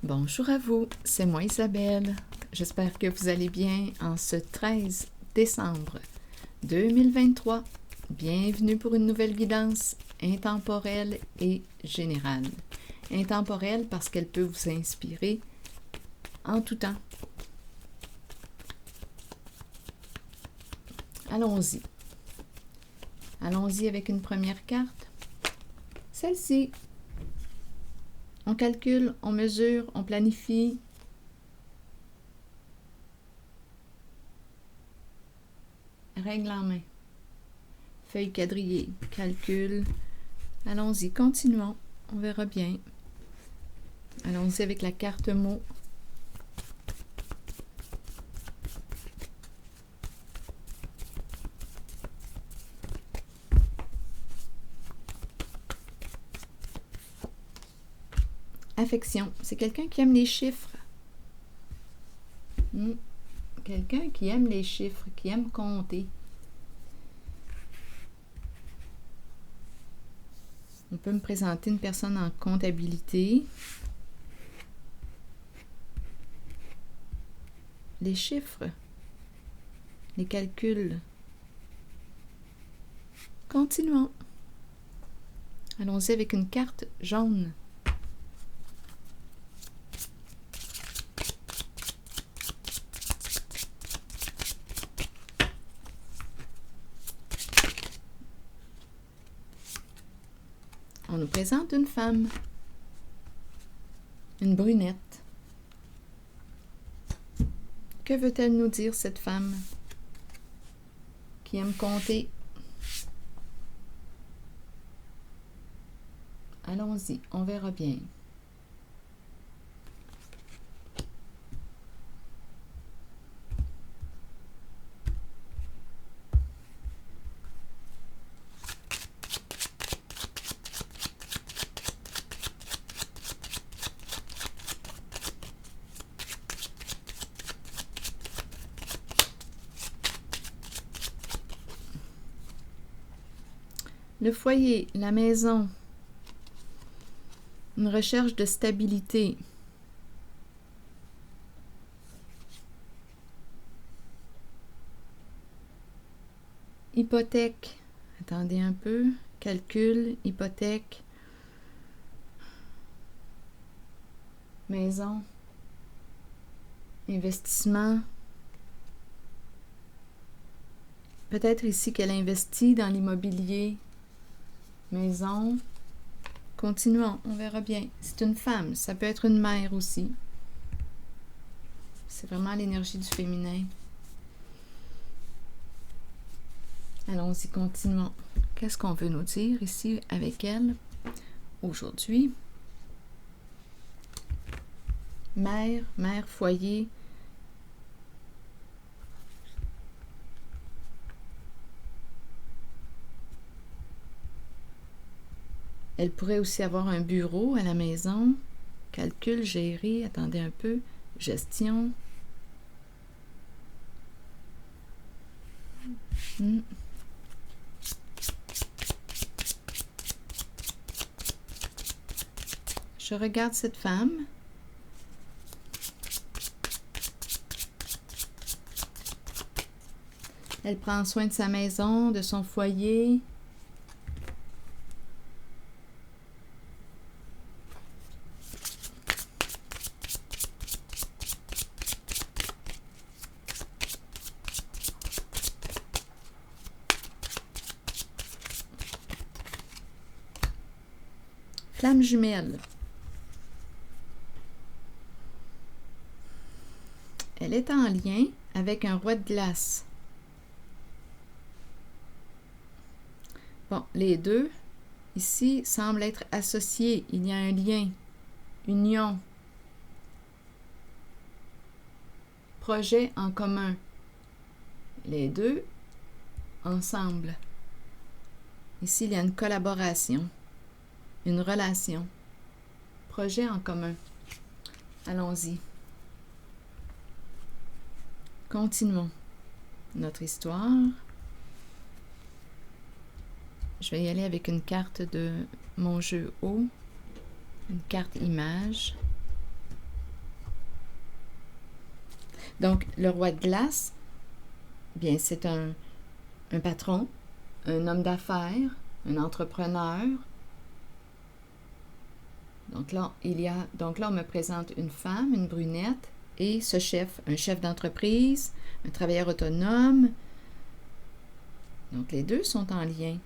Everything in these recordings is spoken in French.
Bonjour à vous, c'est moi Isabelle. J'espère que vous allez bien en ce 13 décembre 2023. Bienvenue pour une nouvelle guidance intemporelle et générale. Intemporelle parce qu'elle peut vous inspirer en tout temps. Allons-y. Allons-y avec une première carte. Celle-ci. On calcule, on mesure, on planifie. Règle en main. Feuille quadrillée, calcul. Allons-y, continuons. On verra bien. Allons-y avec la carte mot. Affection, c'est quelqu'un qui aime les chiffres. Quelqu'un qui aime les chiffres, qui aime compter. On peut me présenter une personne en comptabilité. Les chiffres, les calculs. Continuons. Allons-y avec une carte jaune. On nous présente une femme, une brunette. Que veut-elle nous dire, cette femme qui aime compter? Allons-y, on verra bien. Le foyer, la maison, une recherche de stabilité. Hypothèque, attendez un peu, calcul, hypothèque, maison, investissement. Peut-être ici qu'elle investit dans l'immobilier. Maison. Continuons, on verra bien. C'est une femme, ça peut être une mère aussi. C'est vraiment l'énergie du féminin. Allons-y, continuons. Qu'est-ce qu'on veut nous dire ici avec elle aujourd'hui? Mère, foyer. Elle pourrait aussi avoir un bureau à la maison. Calcul, gérer, attendez un peu. Gestion. Je regarde cette femme. Elle prend soin de sa maison, de son foyer. Flamme jumelle. Elle est en lien avec un roi de glace. Bon, les deux, ici, semblent être associés. Il y a un lien, union, projet en commun. Les deux, ensemble. Ici, il y a une collaboration, une relation, projet en commun. Allons-y. Continuons notre histoire. Je vais y aller avec une carte de mon jeu haut, une carte image. Donc, le roi de glace, bien, c'est un patron, un homme d'affaires, un entrepreneur. Donc là, on me présente une femme, une brunette, et ce chef, un chef d'entreprise, un travailleur autonome. Donc, les deux sont en lien.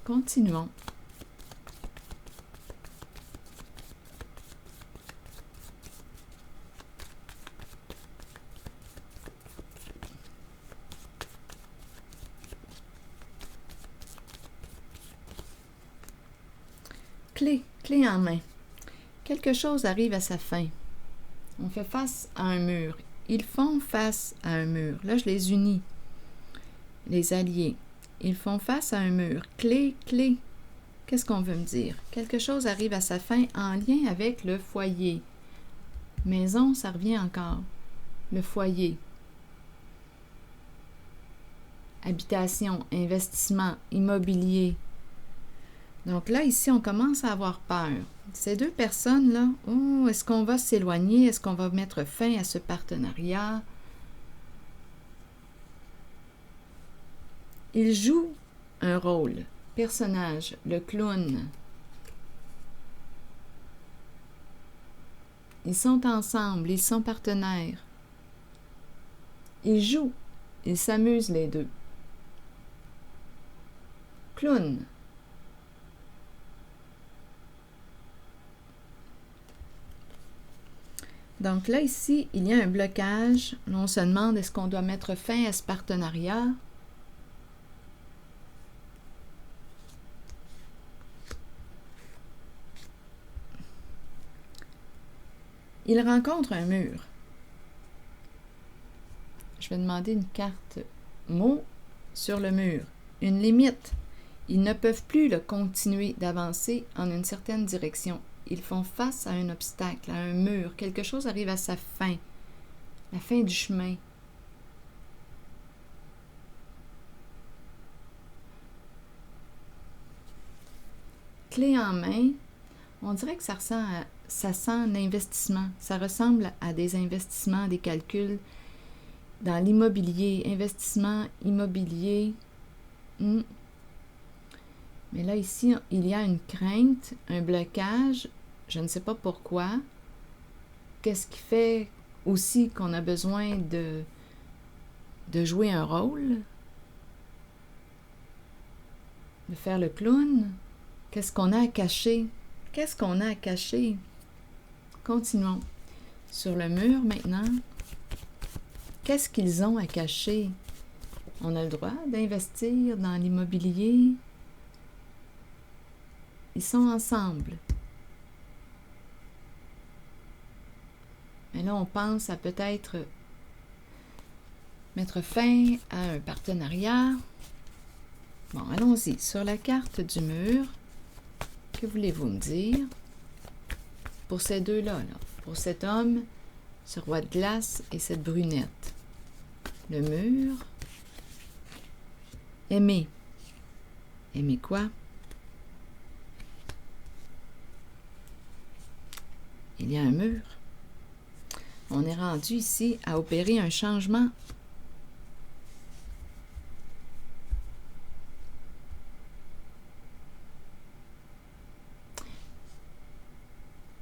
Continuons. Clé en main. Quelque chose arrive à sa fin. On fait face à un mur. Ils font face à un mur. Là, je les unis. Les alliés. Ils font face à un mur. Clé. Qu'est-ce qu'on veut me dire? Quelque chose arrive à sa fin en lien avec le foyer. Maison, ça revient encore. Le foyer. Habitation, investissement, immobilier. Donc là, ici, on commence à avoir peur. Ces deux personnes-là, est-ce qu'on va s'éloigner? Est-ce qu'on va mettre fin à ce partenariat? Ils jouent un rôle. Personnage, le clown. Ils sont ensemble, ils sont partenaires. Ils jouent, ils s'amusent les deux. Clown. Donc là, ici, il y a un blocage. Là, on se demande, est-ce qu'on doit mettre fin à ce partenariat? Il rencontre un mur. Je vais demander une carte mot sur le mur. Une limite. Ils ne peuvent plus continuer d'avancer en une certaine direction. Ils font face à un obstacle, à un mur. Quelque chose arrive à sa fin. La fin du chemin. Clé en main, on dirait que ça sent l'investissement. Ça ressemble à des investissements, des calculs dans l'immobilier. Investissement immobilier. Mais là, ici, il y a une crainte, un blocage. Je ne sais pas pourquoi. Qu'est-ce qui fait aussi qu'on a besoin de jouer un rôle? De faire le clown? Qu'est-ce qu'on a à cacher? Qu'est-ce qu'on a à cacher? Continuons. Sur le mur maintenant, qu'est-ce qu'ils ont à cacher? On a le droit d'investir dans l'immobilier. Ils sont ensemble. Mais là, on pense à peut-être mettre fin à un partenariat. Bon, allons-y. Sur la carte du mur, que voulez-vous me dire? Pour ces deux-là, pour cet homme, ce roi de glace et cette brunette. Le mur. Aimer. Aimer quoi? Il y a un mur. On est rendu ici à opérer un changement.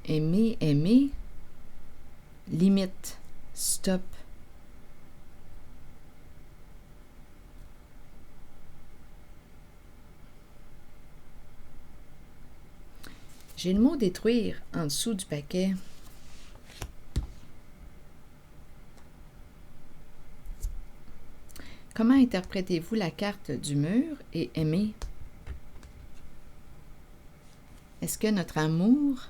Aimer, limite, stop. J'ai le mot détruire en dessous du paquet. Comment interprétez-vous la carte du mur et aimer? Est-ce que notre amour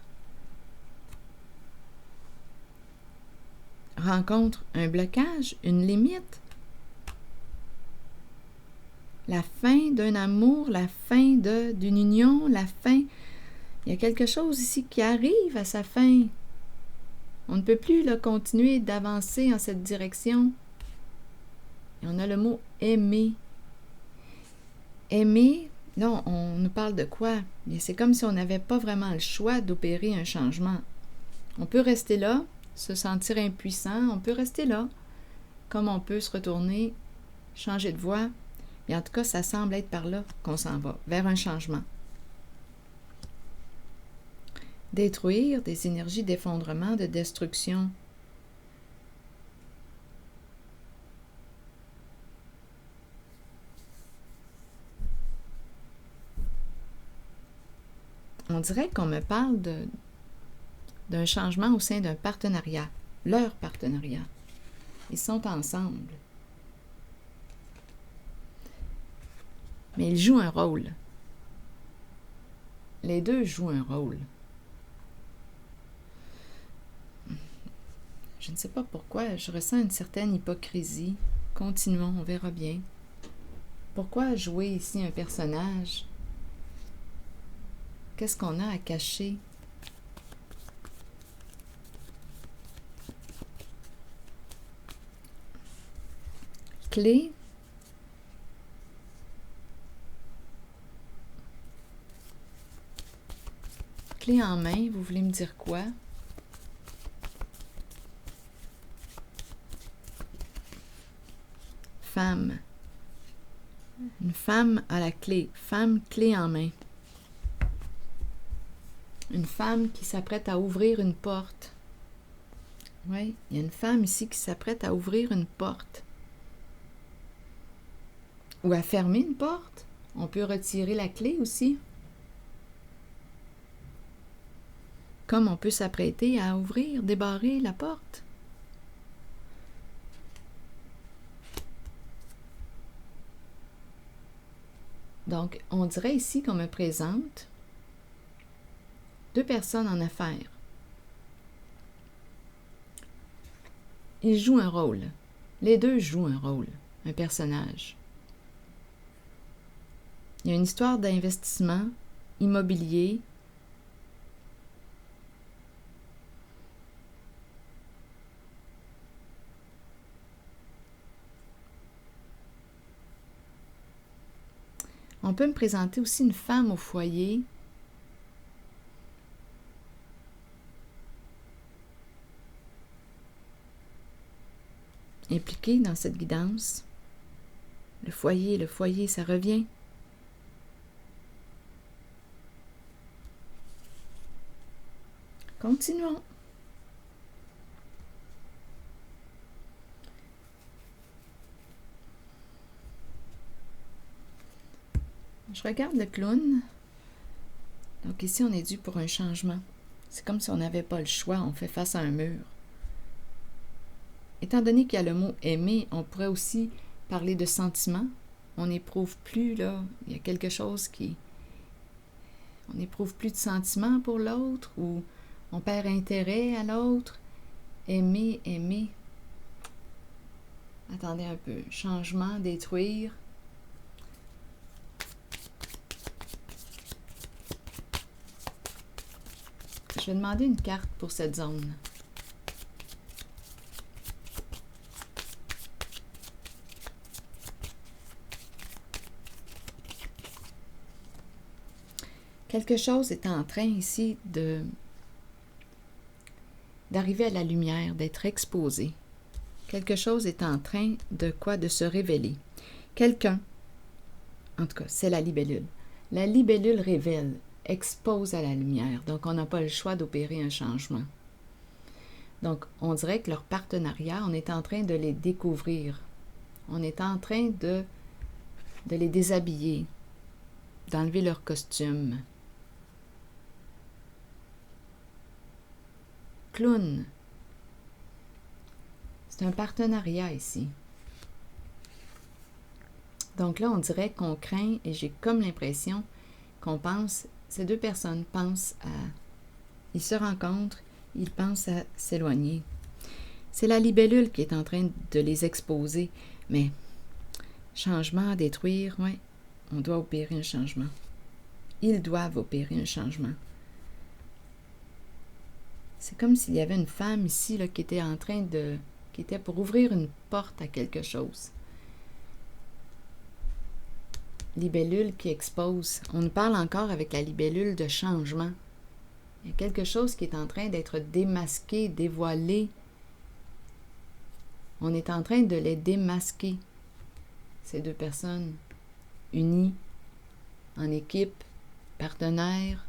rencontre un blocage, une limite? La fin d'un amour, la fin d'une union, la fin... Il y a quelque chose ici qui arrive à sa fin. On ne peut plus continuer d'avancer en cette direction. Et on a le mot aimer. Aimer, là, on nous parle de quoi? C'est comme si on n'avait pas vraiment le choix d'opérer un changement. On peut rester là, se sentir impuissant, on peut rester là, comme on peut se retourner, changer de voie. Et en tout cas, ça semble être par là qu'on s'en va, vers un changement. Détruire des énergies d'effondrement, de destruction. On dirait qu'on me parle d'un changement au sein d'un partenariat, leur partenariat. Ils sont ensemble. Mais ils jouent un rôle. Les deux jouent un rôle. Je ne sais pas pourquoi, je ressens une certaine hypocrisie. Continuons, on verra bien. Pourquoi jouer ici un personnage? Qu'est-ce qu'on a à cacher? Clé. Clé en main, vous voulez me dire quoi? Femme. Une femme à la clé. Femme clé en main. Une femme qui s'apprête à ouvrir une porte. Oui, il y a une femme ici qui s'apprête à ouvrir une porte. Ou à fermer une porte. On peut retirer la clé aussi. Comme on peut s'apprêter à ouvrir, débarrer la porte. Donc, on dirait ici qu'on me présente deux personnes en affaires. Ils jouent un rôle. Les deux jouent un rôle, un personnage. Il y a une histoire d'investissement immobilier. On peut me présenter aussi une femme au foyer. Impliquée dans cette guidance. Le foyer, ça revient. Continuons. Je regarde le clown. Donc ici, on est dû pour un changement. C'est comme si on n'avait pas le choix, on fait face à un mur. Étant donné qu'il y a le mot « aimer », on pourrait aussi parler de sentiment. On n'éprouve plus, là, il y a quelque chose qui... On n'éprouve plus de sentiment pour l'autre ou on perd intérêt à l'autre. Aimer, aimer. Attendez un peu. Changement, détruire. Je vais demander une carte pour cette zone. Quelque chose est en train ici d'arriver à la lumière, d'être exposé. Quelque chose est en train de se révéler. Quelqu'un, en tout cas, c'est la libellule. La libellule révèle, expose à la lumière. Donc, on n'a pas le choix d'opérer un changement. Donc, on dirait que leur partenariat, on est en train de les découvrir. On est en train de les déshabiller, d'enlever leur costume. Clown. C'est un partenariat ici. Donc là, on dirait qu'on craint, et j'ai comme l'impression qu'on pense, ces deux personnes pensent à... Ils se rencontrent, ils pensent à s'éloigner. C'est la libellule qui est en train de les exposer, mais changement à détruire, oui, on doit opérer un changement. Ils doivent opérer un changement. C'est comme s'il y avait une femme ici là, qui était en train de... qui était pour ouvrir une porte à quelque chose. Libellule qui expose. On nous parle encore avec la libellule de changement. Il y a quelque chose qui est en train d'être démasqué, dévoilé. On est en train de les démasquer, ces deux personnes, unies, en équipe, partenaires.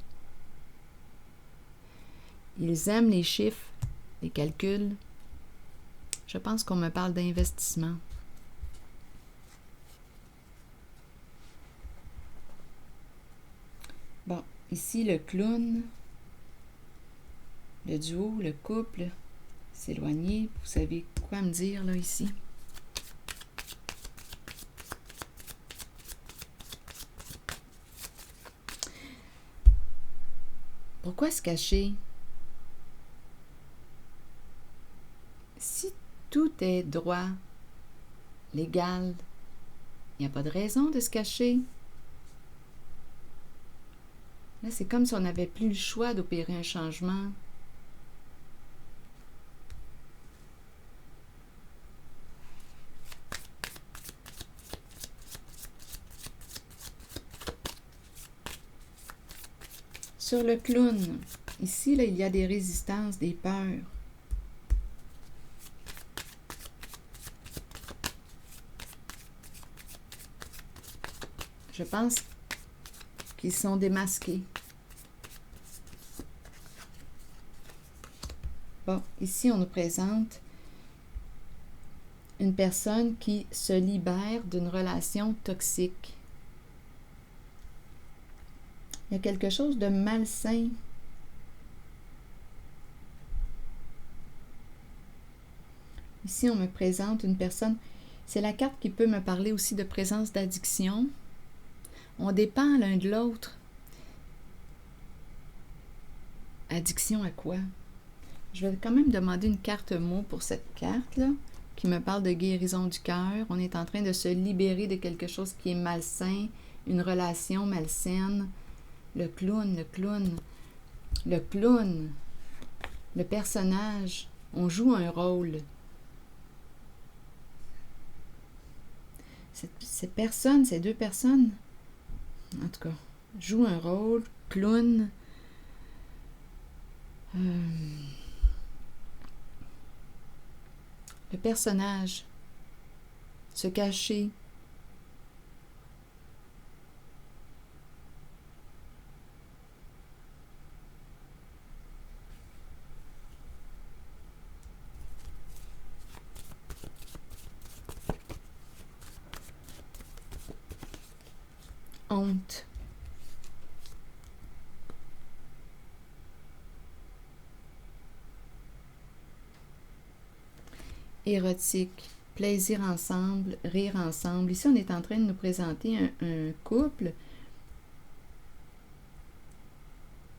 Ils aiment les chiffres, les calculs. Je pense qu'on me parle d'investissement. Bon, ici le clown, le duo, le couple, s'éloigner. Vous savez quoi me dire là ici? Pourquoi se cacher? Si tout est droit, légal, il n'y a pas de raison de se cacher. Là, c'est comme si on n'avait plus le choix d'opérer un changement. Sur le clown, ici, là, il y a des résistances, des peurs. Je pense qu'ils sont démasqués. Bon, ici, on nous présente une personne qui se libère d'une relation toxique. Il y a quelque chose de malsain. Ici, on me présente une personne. C'est la carte qui peut me parler aussi de présence d'addiction. On dépend l'un de l'autre. Addiction à quoi? Je vais quand même demander une carte mot pour cette carte-là, qui me parle de guérison du cœur. On est en train de se libérer de quelque chose qui est malsain, une relation malsaine. Le clown, le clown, le clown, le personnage, on joue un rôle. Ces personnes, ces deux personnes, en tout cas, jouent un rôle, clown. Le personnage, se cacher. Honte. Érotique, plaisir ensemble, rire ensemble. Ici, on est en train de nous présenter un couple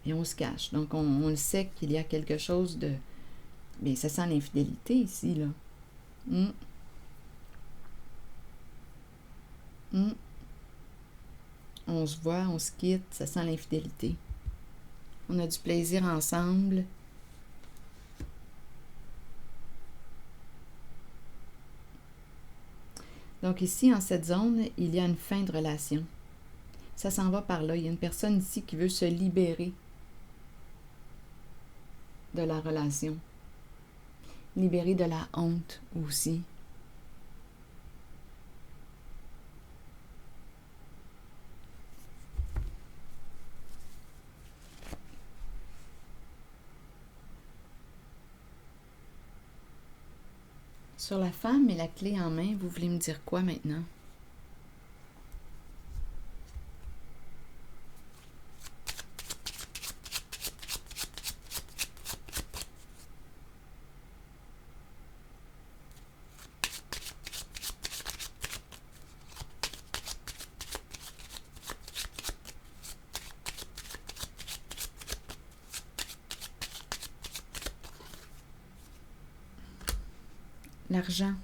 et on se cache. Donc, on le sait qu'il y a quelque chose de... Mais ça sent l'infidélité ici, là. On se voit, on se quitte, ça sent l'infidélité. On a du plaisir ensemble. Donc ici, en cette zone, il y a une fin de relation. Ça s'en va par là. Il y a une personne ici qui veut se libérer de la relation. Libérer de la honte aussi. Sur la femme et la clé en main, vous voulez me dire quoi maintenant? L'argent.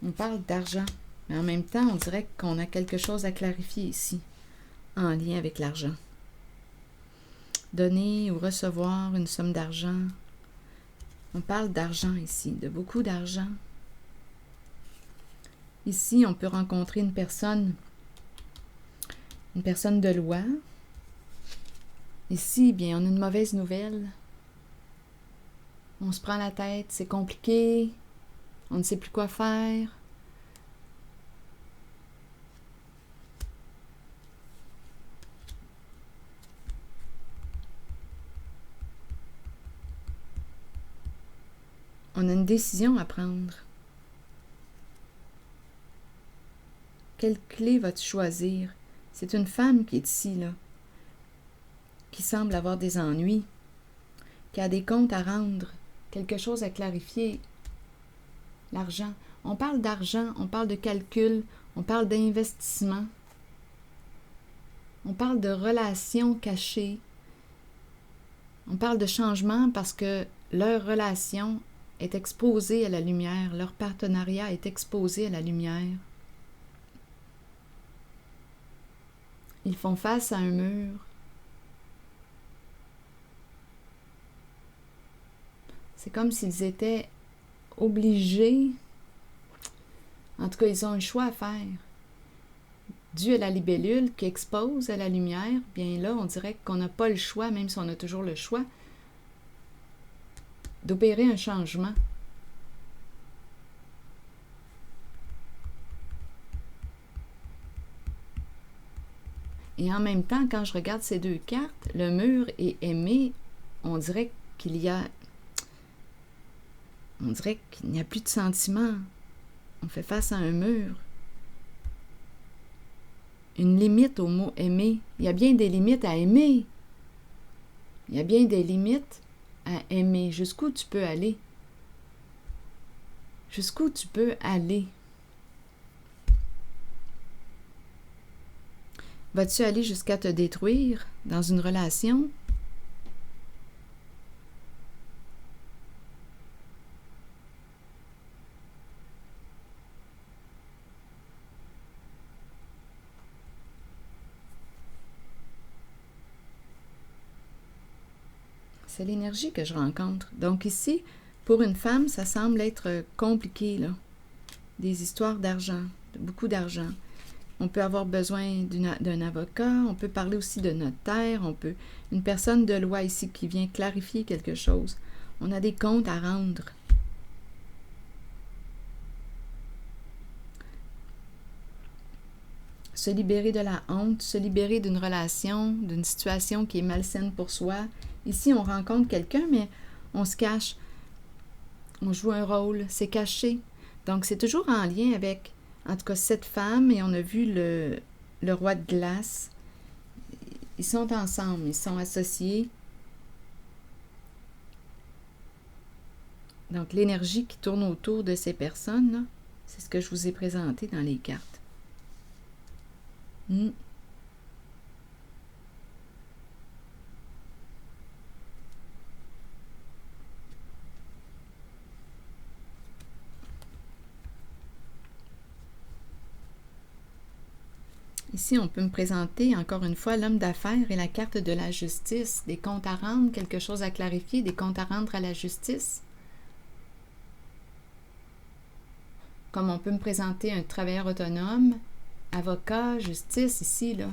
On parle d'argent, mais en même temps, on dirait qu'on a quelque chose à clarifier ici, en lien avec l'argent. Donner ou recevoir une somme d'argent. On parle d'argent ici, de beaucoup d'argent. Ici, on peut rencontrer une personne de loi. Ici, bien, on a une mauvaise nouvelle. On se prend la tête, c'est compliqué, on ne sait plus quoi faire. On a une décision à prendre. Quelle clé vas-tu choisir? C'est une femme qui est ici, là, qui semble avoir des ennuis, qui a des comptes à rendre, quelque chose à clarifier. L'argent. On parle d'argent, on parle de calcul, on parle d'investissement, on parle de relations cachées, on parle de changement parce que leur relation est exposée à la lumière, leur partenariat est exposé à la lumière. Ils font face à un mur. C'est comme s'ils étaient obligés, en tout cas, ils ont un choix à faire. Dû à la libellule qui expose à la lumière, bien là, on dirait qu'on n'a pas le choix, même si on a toujours le choix, d'opérer un changement. Et en même temps, quand je regarde ces deux cartes, le mur et aimé, on dirait qu'il n'y a plus de sentiment. On fait face à un mur. Une limite au mot aimer. Il y a bien des limites à aimer. Il y a bien des limites à aimer. Jusqu'où tu peux aller? Jusqu'où tu peux aller? Vas-tu aller jusqu'à te détruire dans une relation? C'est l'énergie que je rencontre. Donc ici, pour une femme, ça semble être compliqué, là. Des histoires d'argent, beaucoup d'argent. On peut avoir besoin d'un avocat, on peut parler aussi de notaire, une personne de loi ici qui vient clarifier quelque chose. On a des comptes à rendre. Se libérer de la honte, se libérer d'une relation, d'une situation qui est malsaine pour soi. Ici, on rencontre quelqu'un, mais on se cache. On joue un rôle, c'est caché. Donc, c'est toujours en lien avec, en tout cas, cette femme, et on a vu le roi de glace. Ils sont ensemble, ils sont associés. Donc, l'énergie qui tourne autour de ces personnes, là, c'est ce que je vous ai présenté dans les cartes. Ici, on peut me présenter encore une fois l'homme d'affaires et la carte de la justice, des comptes à rendre, quelque chose à clarifier, des comptes à rendre à la justice. Comme on peut me présenter un travailleur autonome, avocat, justice, ici, là.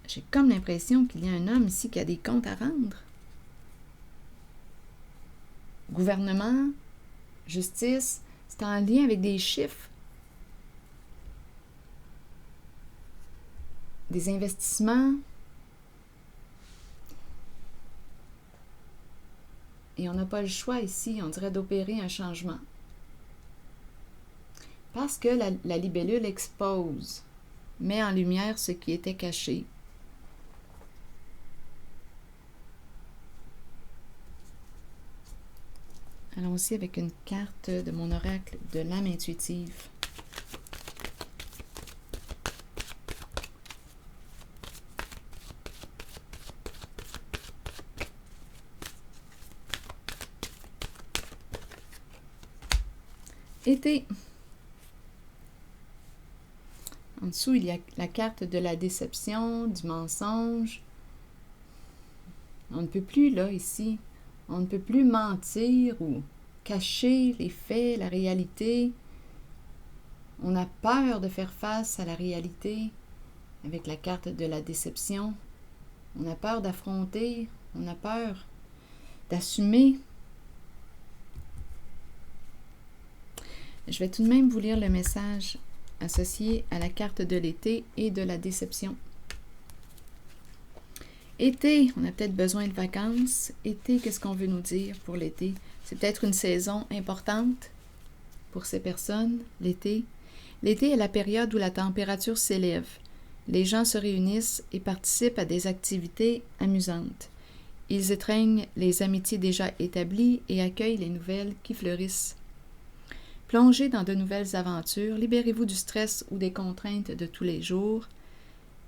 J'ai comme l'impression qu'il y a un homme ici qui a des comptes à rendre. Gouvernement, justice, c'est en lien avec des chiffres, des investissements. Et on n'a pas le choix ici, on dirait, d'opérer un changement. Parce que la libellule expose, met en lumière ce qui était caché. Allons-y avec une carte de mon oracle de l'âme intuitive. Été. En dessous, il y a la carte de la déception, du mensonge. On ne peut plus, là, ici. On ne peut plus mentir ou cacher les faits, la réalité. On a peur de faire face à la réalité. avec la carte de la déception. On a peur d'affronter, on a peur d'assumer. Je vais tout de même vous lire le message associé à la carte de l'été et de la déception. Été, on a peut-être besoin de vacances. Été, qu'est-ce qu'on veut nous dire pour l'été? C'est peut-être une saison importante pour ces personnes, l'été. L'été est la période où la température s'élève. Les gens se réunissent et participent à des activités amusantes. Ils étreignent les amitiés déjà établies et accueillent les nouvelles qui fleurissent. Plongez dans de nouvelles aventures, libérez-vous du stress ou des contraintes de tous les jours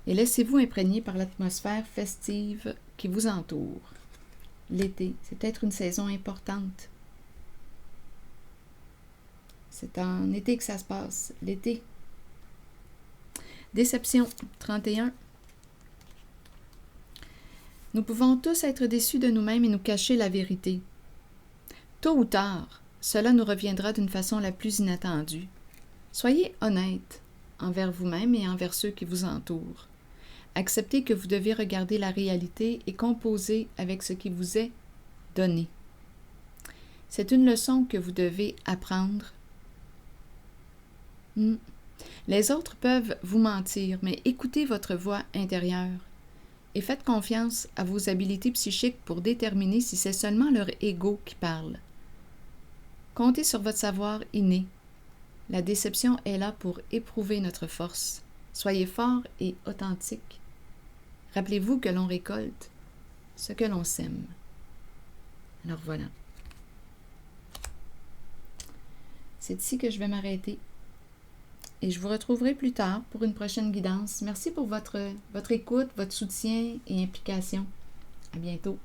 et laissez-vous imprégner par l'atmosphère festive qui vous entoure. L'été, c'est peut-être une saison importante. C'est en été que ça se passe, l'été. Déception, 31. Nous pouvons tous être déçus de nous-mêmes et nous cacher la vérité. Tôt ou tard, cela nous reviendra d'une façon la plus inattendue. Soyez honnête envers vous-même et envers ceux qui vous entourent. Acceptez que vous devez regarder la réalité et composer avec ce qui vous est donné. C'est une leçon que vous devez apprendre. Les autres peuvent vous mentir, mais écoutez votre voix intérieure et faites confiance à vos habiletés psychiques pour déterminer si c'est seulement leur ego qui parle. Comptez sur votre savoir inné. La déception est là pour éprouver notre force. Soyez fort et authentique. Rappelez-vous que l'on récolte ce que l'on sème. Alors voilà. C'est ici que je vais m'arrêter. Et je vous retrouverai plus tard pour une prochaine guidance. Merci pour votre écoute, votre soutien et implication. À bientôt.